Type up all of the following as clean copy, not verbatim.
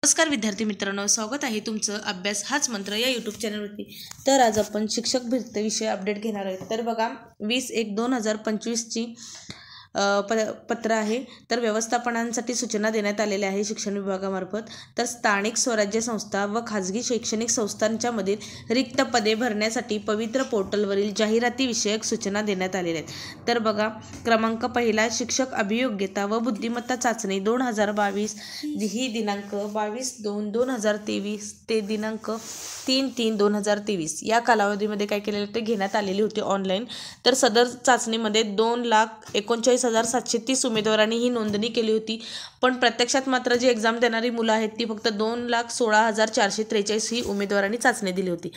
नमस्कार विद्यार्थी मित्रांनो, स्वागत आहे तुमचं अभ्यास हाच मंत्र या यूट्यूब चॅनलवरती। तर आज आपण शिक्षक भरती विषय अपडेट घेणार आहोत। तर बघा 20/1/2025 ची पत्र आहे। तर व्यवस्थापनांसाठी सूचना देण्यात आलेल्या आहे शिक्षण विभागामार्फत। तर स्थानिक स्वराज्य संस्था व खाजगी शैक्षणिक संस्थांच्या मधील रिक्त पदे भरण्यासाठी पवित्र पोर्टलवरील जाहिराती विषयक सूचना देण्यात आलेल्या आहेत। तर बघा क्रमांक पहिला, शिक्षक अभियोग्यता व बुद्धिमत्ता चाचणी 2022 ही दिनांक 22/2/2023 ते दिनांक 3/3/2023 या कालावधीमध्ये काय केलेलं ते घेण्यात आलेली होती ऑनलाईन। तर सदर चाचणीमध्ये 2,39,730 उमेदवारांनी ही नोंदणी केली होती, पण प्रत्यक्षात मात्र जी एक्झाम देणारी मुलं आहेत ती फक्त 2,16,443 ही उमेदवारांनी चाचणी दिली होती।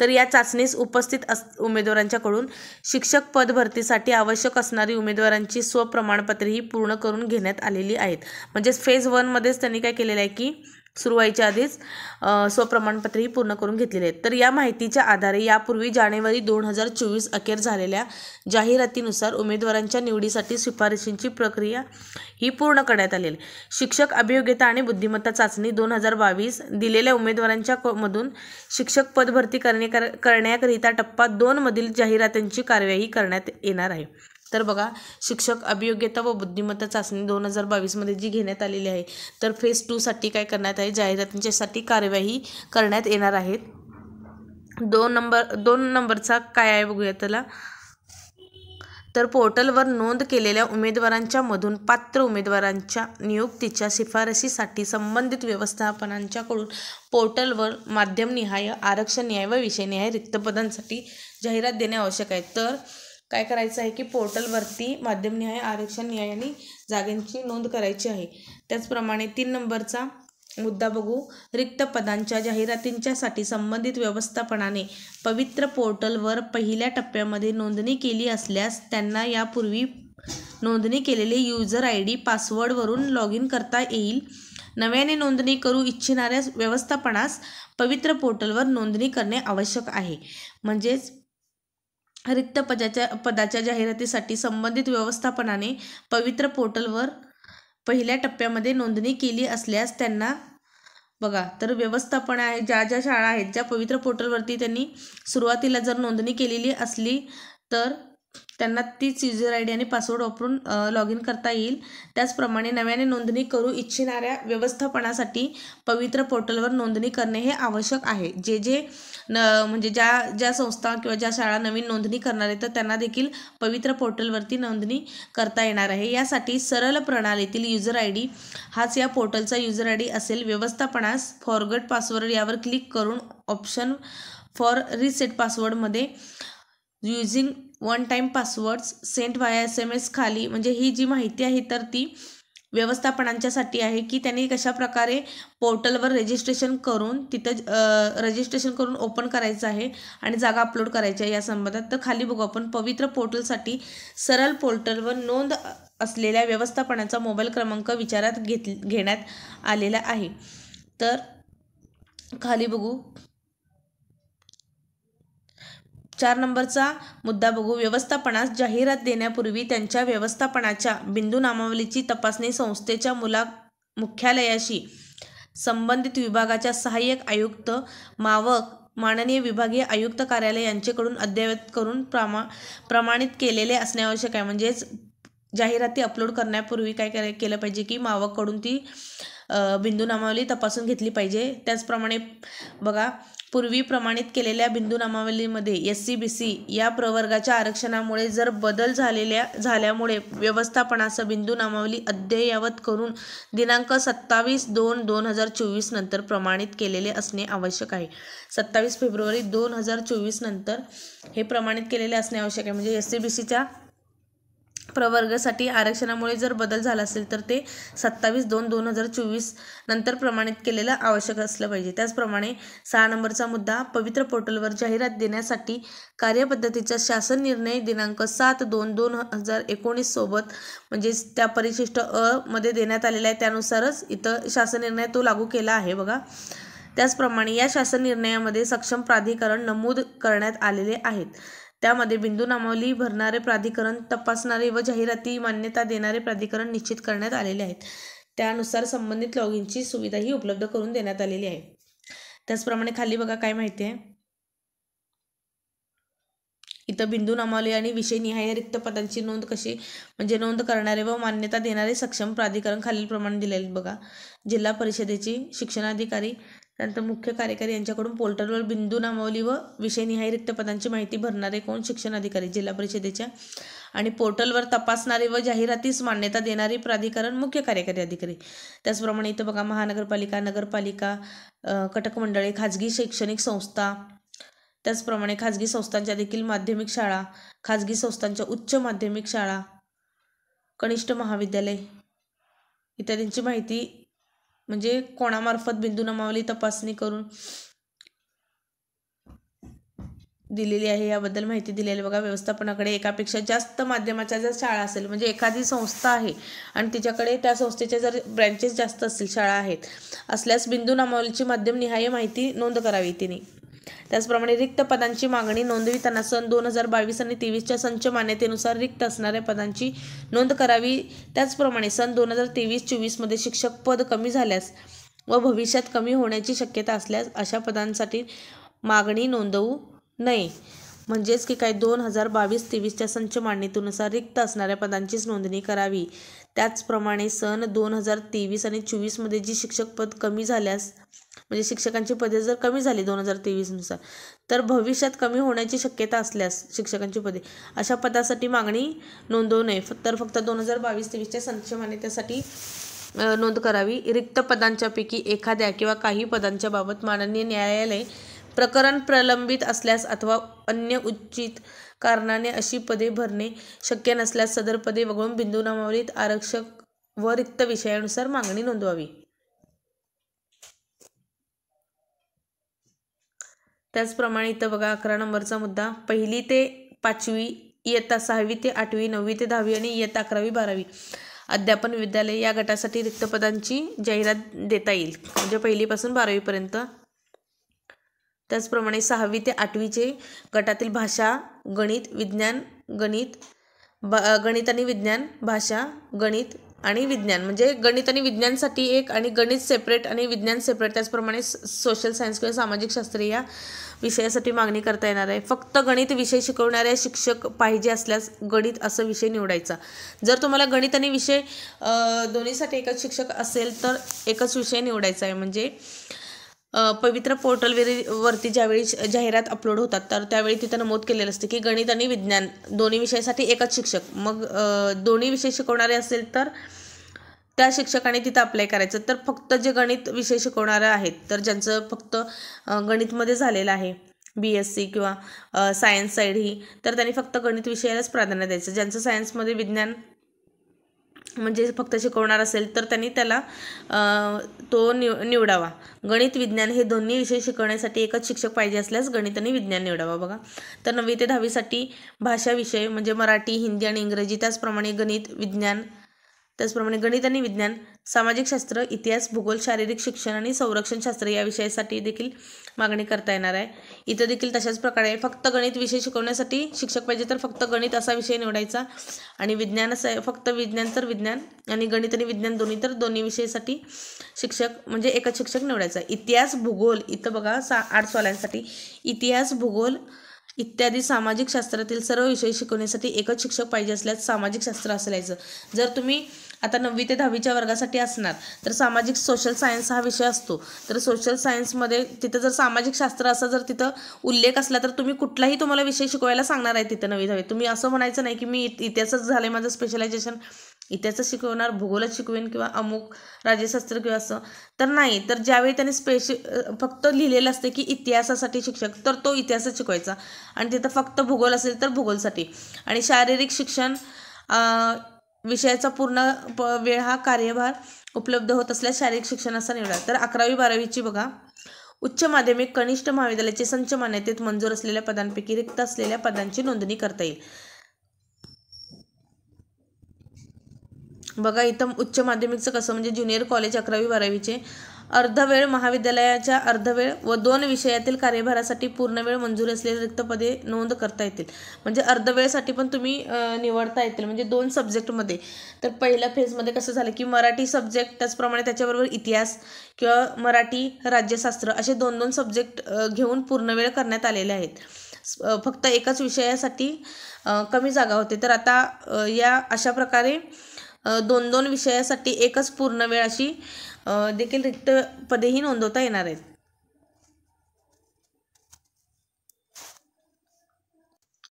तर या चाचणीस उपस्थित उमेदवारांच्याकडून शिक्षक पद भरतीसाठी आवश्यक असणारी उमेदवारांची स्वप्रमाणपत्रे ही पूर्ण करून घेण्यात आलेली आहेत। म्हणजे फेज 1 मध्येच त्यांनी काय केलेलं आहे की सुरू व्हायच्या आधीच स्वप्रमाणपत्रे ही पूर्ण करून घेतलेली आहेत। तर या माहितीच्या आधारे यापूर्वी जानेवारी 2024 अखेर झालेल्या जाहिरातीनुसार उमेदवारांच्या निवडीसाठी शिफारशींची प्रक्रिया ही पूर्ण करण्यात आलेली। शिक्षक अभियोग्यता आणि बुद्धिमत्ता चाचणी 2022 दिलेल्या उमेदवारांच्या मधून शिक्षक पद भरती करण्याकरिता टप्पा 2 मधील जाहिरातींची कार्यवाही करण्यात येणार आहे। तर बघा शिक्षक अभियोग्यता व बुद्धिमत्ता चाचणी 2022 मध्ये जी घेण्यात आलेली आहे, तर फेज 2 साठी काय करण्यात आहे, जाहिरातींच्यासाठी कार्यवाही करण्यात येणार आहेत। 2 नंबरचा काय आहे बघूया त्याला। तर पोर्टलवर नोंद केलेल्या उमेदवारांच्या मधून पात्र उमेदवारांच्या नियुक्तीच्या शिफारशीसाठी संबंधित व्यवस्थापनांच्याकडून पोर्टलवर माध्यमनिहाय, आरक्षणनिहाय व विषयनिहाय रिक्त पदांसाठी जाहिरात देणे आवश्यक आहे। तर काय करायचं आहे की पोर्टलवरती माध्यमनिहाय, आरक्षणनिहाय आणि जागांची नोंद करायची आहे। त्याचप्रमाणे 3 नंबरचा मुद्दा बघू, रिक्त पदांच्या जाहिरातींच्यासाठी संबंधित व्यवस्थापनाने पवित्र पोर्टलवर पहिल्या टप्प्यामध्ये नोंदणी केली असल्यास त्यांना यापूर्वी नोंदणी केलेले युजर ID पासवर्डवरून लॉग इन करता येईल। नव्याने नोंदणी करू इच्छिणाऱ्या व्यवस्थापनास पवित्र पोर्टलवर नोंदणी करणे आवश्यक आहे। म्हणजेच रिक्त पदाच्या जाहिरातीसाठी संबंधित व्यवस्थापनाने पवित्र पोर्टलवर पहिल्या टप्प्यामध्ये नोंदणी केली असल्यास त्यांना बघा, तर व्यवस्थापन आहे ज्या शाळा आहेत ज्या पवित्र पोर्टलवरती त्यांनी सुरुवातीला जर नोंदणी केलेली असली तर त्यांना तीच युजर ID आणि पासवर्ड वापरून लॉग इन करता येईल। त्याचप्रमाणे नव्याने नोंदणी करू इच्छिणाऱ्या व्यवस्थापनासाठी पवित्र पोर्टलवर नोंदणी करणे हे आवश्यक आहे। म्हणजे ज्या संस्था किंवा ज्या शाळा नवीन नोंदणी करणार आहेत तर त्यांना देखील पवित्र पोर्टलवरती नोंदणी करता येणार आहे। यासाठी सरळ प्रणालीतील युजर ID हाच या पोर्टलचा युजर ID असेल। व्यवस्थापनास फॉरगॉट पासवर्ड यावर क्लिक करून ऑप्शन फॉर रिसेट पासवर्डमध्ये using one time passwords sent via SMS खाली, म्हणजे ही जी माहिती आहे तर ती व्यवस्थापनांच्यासाठी आहे की त्यांनी कशा प्रकारे पोर्टलवर रजिस्ट्रेशन करून ओपन करायचं आहे आणि जागा अपलोड करायची आहे या संबंधात। तर खाली बघू आपण, पवित्र पोर्टलसाठी सरळ पोर्टलवर नोंद असलेल्या व्यवस्थापनाचा मोबाईल क्रमांक विचारात घेण्यात आलेला आहे। तर खाली बघू 4 नंबरचा मुद्दा बघू, व्यवस्थापनास जाहिरात देण्यापूर्वी त्यांच्या व्यवस्थापनाच्या बिंदू नामावलीची तपासणी संस्थेच्या मुख्यालयाशी संबंधित विभागाच्या सहाय्यक आयुक्त, माननीय विभागीय आयुक्त कार्यालय यांच्याकडून अद्ययावत करून प्रमाणित केलेले असणे आवश्यक आहे। म्हणजेच जाहिराती अपलोड करण्यापूर्वी काय केलं पाहिजे की मावककडून ती बिंदू नामावली तपासून घेतली पाहिजे। त्याचप्रमाणे बघा, पूर्वी प्रमाणित केलेल्या बिंदू नामावलीमध्ये SC BC या प्रवर्गाच्या आरक्षणामुळे जर बदल झाल्यामुळे व्यवस्थापनास बिंदू नामावली अद्ययावत करून दिनांक 27/2/2024 नंतर प्रमाणित केलेले असणे आवश्यक आहे। 27 फेब्रुवारी 2024 नंतर हे प्रमाणित केलेले असणे आवश्यक आहे। म्हणजे SC BCच्या प्रवर्गासाठी आरक्षणामुळे जर बदल झाला असेल तर ते 27/2/2024 नंतर प्रमाणित केलेलं आवश्यक असलं पाहिजे। त्याचप्रमाणे 6 नंबरचा मुद्दा, पवित्र पोर्टलवर जाहिरात देण्यासाठी कार्यपद्धतीचा शासन निर्णय दिनांक 7/2/2019 सोबत, म्हणजेच त्या परिशिष्ट अ मध्ये देण्यात आलेला आहे त्यानुसारच इथं शासन निर्णय तो लागू केला आहे बघा। त्याचप्रमाणे या शासन निर्णयामध्ये सक्षम प्राधिकरण नमूद करण्यात आलेले आहेत। त्यामध्ये बिंदू नामावली भरणारे प्राधिकरण, तपासणारे व जाहिराती मान्यता देणारे प्राधिकरण निश्चित करण्यात आलेले आहेत। त्यानुसार संबंधित लॉगिनची सुविधाही उपलब्ध करून देण्यात आलेली आहे. त्याचप्रमाणे खाली बघा काय माहिती आहे, इथं बिंदू नामावली आणि विषयनिहाय रिक्त पदांची नोंद कशी म्हणजे नोंद करणारे व मान्यता देणारे सक्षम प्राधिकरण खालीलप्रमाणे दिलेले बघा. जिल्हा परिषदेची शिक्षणाधिकारी त्यानंतर मुख्य कार्यकारी यांच्याकडून पोर्टलवर बिंदू नामावली व विषयनिहाय रिक्त पदांची माहिती भरणारे कोण? शिक्षणाधिकारी जिल्हा परिषदेच्या. आणि पोर्टलवर तपासणारे व जाहिरातीस मान्यता देणारी प्राधिकरण मुख्य कार्यकारी अधिकारी. त्याचप्रमाणे इथं बघा महानगरपालिका, नगरपालिका, कटक मंडळे, खाजगी शैक्षणिक संस्था, त्याचप्रमाणे खाजगी संस्थांच्या देखील माध्यमिक शाळा, खाजगी संस्थांच्या उच्च माध्यमिक शाळा, कनिष्ठ महाविद्यालय इत्यादींची माहिती म्हणजे कोणामार्फत बिंदू नामावली तपासणी करून दिलेली आहे याबद्दल माहिती दिलेली बघा. व्यवस्थापनाकडे एकापेक्षा जास्त माध्यमाच्या जर शाळा असेल म्हणजे एखादी संस्था आहे आणि तिच्याकडे त्या संस्थेच्या जर ब्रँचेस जास्त असतील, शाळा आहेत असल्यास बिंदू नामावलीची माध्यमनिहाय माहिती नोंद करावी तिने. त्याचप्रमाणे रिक्त पदांची मागणी नोंदविताना सन 2022 आणि 23च्या संच मान्यतेनुसार रिक्त असणाऱ्या पदांची नोंद करावी. त्याचप्रमाणे सन 2023-24 मध्ये शिक्षक पद कमी झाल्यास व भविष्यात कमी होण्याची शक्यता असल्यास अशा पदांसाठी मागणी नोंदवू नये. म्हणजेच की काय 2022-23च्या संच मान्यतेनुसार रिक्त असणाऱ्या पदांचीच नोंदणी करावी. त्याचप्रमाणे सन 2023 आणि 24 मध्ये जी शिक्षक पद कमी झाल्यास म्हणजे शिक्षकांची पदे जर कमी झाली 2023 नुसार तर भविष्यात कमी होण्याची शक्यता असल्यास शिक्षकांची पदे अशा पदासाठी मागणी नोंदवू नये. तर फक्त 2022-23च्या संच मान्यतेसाठी नोंद करावी. रिक्त पदांच्या पैकी एखाद्या किंवा काही पदांच्या बाबत माननीय न्यायालय प्रकरण प्रलंबित असल्यास अथवा अन्य उचित कारणाने अशी पदे भरणे शक्य नसल्यास सदर पदे वगळून बिंदू नामावलीत आरक्षक व रिक्त विषयानुसार मागणी नोंदवावी. त्याचप्रमाणे इथं बघा 11 नंबरचा मुद्दा, 1ली ते 5वी, इयत्ता 6वी ते 8वी, 9वी ते 10वी आणि इयत्ता 11वी 12वी अध्यापन विद्यालय या गटासाठी रिक्त पदांची जाहिरात देता येईल म्हणजे 1ली पासून 12वी पर्यंत. त्याचप्रमाणे 6वी ते 8वीचे गटातील भाषा, गणित, विज्ञान, गणित आणि विज्ञान, भाषा, गणित आणि विज्ञान म्हणजे गणित आणि विज्ञानसाठी एक आणि गणित सेपरेट आणि विज्ञान सेपरेट. त्याचप्रमाणे सोशल सायन्स किंवा सामाजिक शास्त्र या विषयासाठी मागणी करता येणार आहे. फक्त गणित विषय शिकवणाऱ्या शिक्षक पाहिजे असल्यास गणित असं विषय निवडायचा. जर तुम्हाला गणित आणि विषय दोन्हीसाठी एकच शिक्षक असेल तर एकच विषय निवडायचा आहे. म्हणजे पवित्र पोर्टलवरती ज्यावेळी जाहिरात अपलोड होतात तर त्यावेळी तिथं नमूद केलेलं असतं की गणित आणि विज्ञान दोन्ही विषयासाठी एकच शिक्षक. मग दोन्ही विषय शिकवणारे असेल तर त्या शिक्षकाने तिथं अप्लाय करायचं. तर फक्त जे गणित विषय शिकवणारे आहेत तर ज्यांचं फक्त गणितमध्ये झालेलं आहे BSc किंवा सायन्स साईड ही तर त्यांनी फक्त गणित विषयालाच प्राधान्य द्यायचं. ज्यांचं सायन्समध्ये विज्ञान म्हणजे फक्त शिकवणार असेल तर त्यांनी त्याला तो निवडावा. गणित विज्ञान हे दोन्ही विषय शिकवण्यासाठी एकच शिक्षक पाहिजे असल्यास गणित आणि विज्ञान निवडावा बघा. तर 9वी ते 10वीसाठी भाषा विषय म्हणजे मराठी, हिंदी आणि इंग्रजी, त्याचप्रमाणे गणित, विज्ञान, त्याचप्रमाणे गणित आणि विज्ञान, सामाजिक शास्त्र, इतिहास, भूगोल, शारीरिक शिक्षण आणि संरक्षण शास्त्र या विषयासाठी देखील मागणी करता येणार आहे. इथं देखील तशाच प्रकारे फक्त गणित विषय शिकवण्यासाठी शिक्षक पाहिजे तर फक्त गणित असा विषय निवडायचा आणि विज्ञान असं फक्त विज्ञान तर विज्ञान आणि गणित आणि विज्ञान दोन्ही तर दोन्ही विषयासाठी शिक्षक म्हणजे एकच शिक्षक निवडायचा. इतिहास, भूगोल इथं बघा आर्ट्सवाल्यांसाठी इतिहास, भूगोल इत्यादी सामाजिक शास्त्रातील सर्व विषय शिकवण्यासाठी एकच शिक्षक पाहिजे असल्यास सामाजिक शास्त्र असायचं. जर तुम्ही आता 9वी ते 10वीच्या वर्गासाठी असणार तर सामाजिक सोशल सायन्स हा विषय असतो. तर सोशल सायन्समध्ये तिथं जर सामाजिक शास्त्र असा जर तिथं उल्लेख असला तर तुम्ही कुठलाही तुम्हाला विषय शिकवायला सांगणार आहे तिथं 9वी 10वी. तुम्ही असं म्हणायचं नाही की मी इतिहासच झालं आहे माझं स्पेशलायझेशन, इतिहासच शिकवणार, भूगोलच शिकवेन किंवा अमुक राज्यशास्त्र किंवा असं तर नाही. तर ज्यावेळी त्यांनी फक्त लिहिलेलं असते की इतिहासासाठी शिक्षक तर तो इतिहासच शिकवायचा आणि तिथं फक्त भूगोल असेल तर भूगोलसाठी. आणि शारीरिक शिक्षण विषयाचा पूर्ण वेळ हा कार्यभार उपलब्ध होत असल्यास शारीरिक शिक्षण असा निवडा. तर 11वी 12वीची बघा उच्च माध्यमिक कनिष्ठ महाविद्यालयाचे संच मान्यतेत मंजूर असलेल्या पदांपैकी रिक्त असलेल्या पदांची नोंदणी करता येईल. बघा इथं उच्च माध्यमिकचं कसं म्हणजे ज्युनियर कॉलेज 11वी 12वीचे अर्धवेळ महाविद्यालयाच्या अर्धवेळ व 2 विषयातील कार्यभारासाठी पूर्णवेळ मंजुरी असलेली रिक्त पदे नोंद करता येतील. म्हणजे अर्धवेळसाठी पण तुम्ही निवडता येतील, म्हणजे 2 सब्जेक्टमध्ये. तर पहिल्या फेजमध्ये कसं झालं की मराठी सब्जेक्ट, त्याचप्रमाणे त्याच्याबरोबर इतिहास किंवा मराठी राज्यशास्त्र असे 2-2 सब्जेक्ट घेऊन पूर्णवेळ करण्यात आलेले आहेत. फक्त एकाच विषयासाठी कमी जागा होते. तर आता या अशा प्रकारे 2-2 विषयासाठी एकच पूर्णवेळ अशी देखील रिक्त पदेही नोंदवता येणार आहेत.